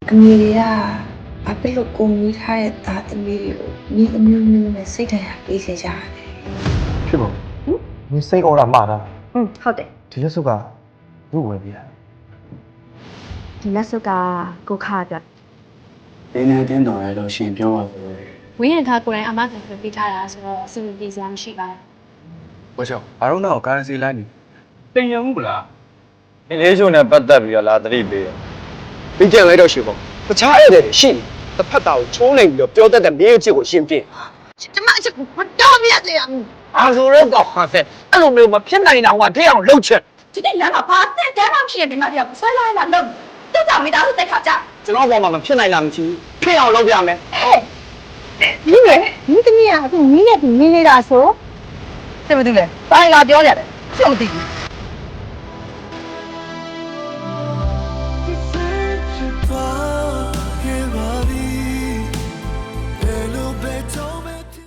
အမေတွေကဘာဖြစ်လို့ကိုမွေးထားတဲ့သားသမီးတွေကိုမိအမျိုးမျိုးနဲ့စိတ်တိုင်းပေးစေကြတယ်ဖြစ်ပါမင်းစိတ်အော်တာမှားတာဟုတ်တယ်ဒီလက်စုပ်ကသူ့ဝယ်ပြရဒီလက်စုပ်ကကိုခါအတွက်ဒီနေ့တင်းတော်ရလို့ရှင်ပြောပါဆိုလို့ဝင်းရထားကိုယ်တိုင်အမကပေးထားတာဆိုတော့အဆင်ပြေစရာမရှိပါဘူးဝယ်ချောင်းဘာလို့နောက်ကားစီလိုက်နေတင်ရမှုလားဒီလေးရှုံနဲ့ပတ်သက်ပြီးတော့လာသတိပေးရပြီးကြလိုက်တော့ရှင်ပေါ့တခြားဧည့်သည်တွေရှိတယ်တစ်ဖက်တာကိုချိုးနေပြီးတော့ပြောတတ်တဲ့မြေအချစ်ကိုရှင်းပြကျမအချက်ကိုမတော်မြတ်တယ်အာဆိုတော့ကောင်းပါပဲအဲ့လိုမျိုးမဖြစ်နိုင်တော့ကထဲအောင်လှုပ်ချက်ဒီနေ့လမ်းမှာဘာတဲ့တန်းမှဖြစ်နေဒီမှာတည်းကဆွဲလာလာလုံးတက်တာမိသားစုတက်ခါကြကျွန်တော်ဘောမှာမဖြစ်နိုင်လားမသိဘူးဖြစ်အောင်လုပ်ပြမယ်ဒီလေဒီတမီးကအခုမင်းနဲ့ဒီမင်းနေတာဆိုတဲ့ဘာတူလဲတိုင်းလာပြောရတယ်ရှုံးတည်